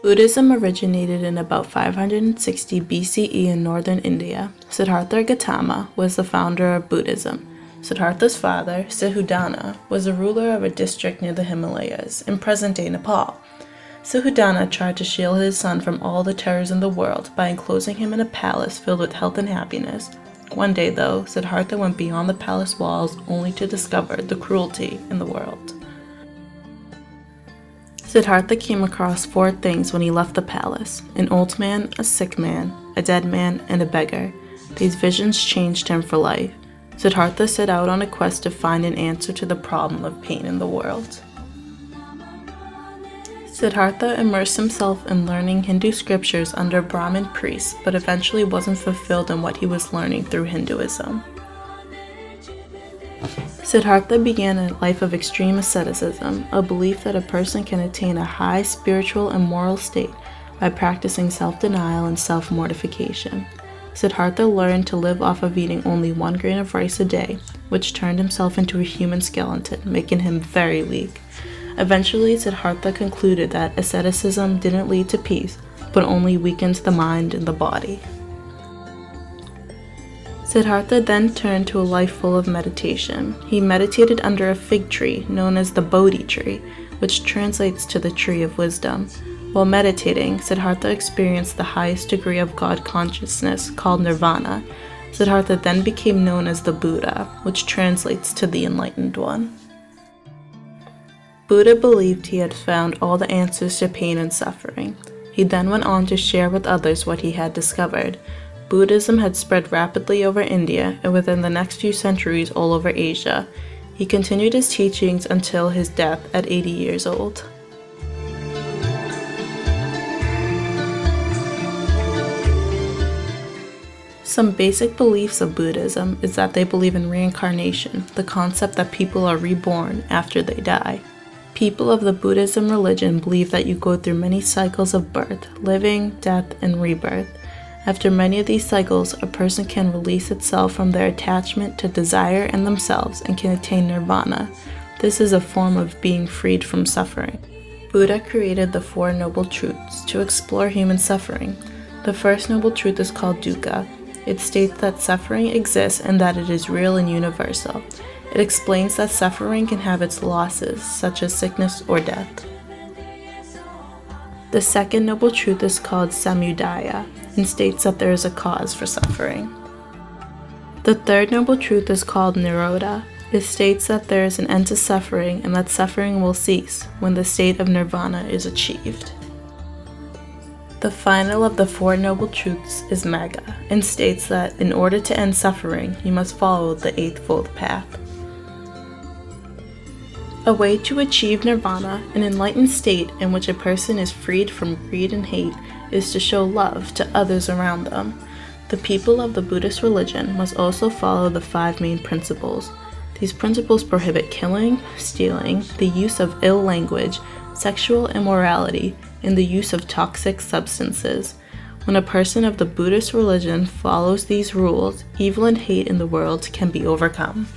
Buddhism originated in about 560 BCE in northern India. Siddhartha Gautama was the founder of Buddhism. Siddhartha's father, Suddhodana, was a ruler of a district near the Himalayas in present-day Nepal. Suddhodana tried to shield his son from all the terrors in the world by enclosing him in a palace filled with health and happiness. One day, though, Siddhartha went beyond the palace walls only to discover the cruelty in the world. Siddhartha came across 4 things when he left the palace: an old man, a sick man, a dead man, and a beggar. These visions changed him for life. Siddhartha set out on a quest to find an answer to the problem of pain in the world. Siddhartha immersed himself in learning Hindu scriptures under Brahmin priests, but eventually wasn't fulfilled in what he was learning through Hinduism. Siddhartha began a life of extreme asceticism, a belief that a person can attain a high spiritual and moral state by practicing self-denial and self-mortification. Siddhartha learned to live off of eating only 1 grain of rice a day, which turned himself into a human skeleton, making him very weak. Eventually, Siddhartha concluded that asceticism didn't lead to peace, but only weakened the mind and the body. Siddhartha then turned to a life full of meditation. He meditated under a fig tree known as the Bodhi tree, which translates to the tree of wisdom. While meditating, Siddhartha experienced the highest degree of God consciousness, called nirvana. Siddhartha then became known as the Buddha, which translates to the enlightened one. Buddha believed he had found all the answers to pain and suffering. He then went on to share with others what he had discovered. Buddhism had spread rapidly over India and within the next few centuries all over Asia. He continued his teachings until his death at 80 years old. Some basic beliefs of Buddhism is that they believe in reincarnation, the concept that people are reborn after they die. People of the Buddhism religion believe that you go through many cycles of birth, living, death, and rebirth. After many of these cycles, a person can release itself from their attachment to desire and themselves and can attain nirvana. This is a form of being freed from suffering. Buddha created the 4 noble truths to explore human suffering. The first noble truth is called dukkha. It states that suffering exists and that it is real and universal. It explains that suffering can have its losses, such as sickness or death. The second noble truth is called samudaya and states that there is a cause for suffering. The third noble truth is called nirodha. It states that there is an end to suffering and that suffering will cease when the state of nirvana is achieved. The final of the 4 noble truths is magga and states that in order to end suffering, you must follow the Eightfold Path. A way to achieve nirvana, an enlightened state in which a person is freed from greed and hate, is to show love to others around them. The people of the Buddhist religion must also follow the 5 main principles. These principles prohibit killing, stealing, the use of ill language, sexual immorality, and the use of toxic substances. When a person of the Buddhist religion follows these rules, evil and hate in the world can be overcome.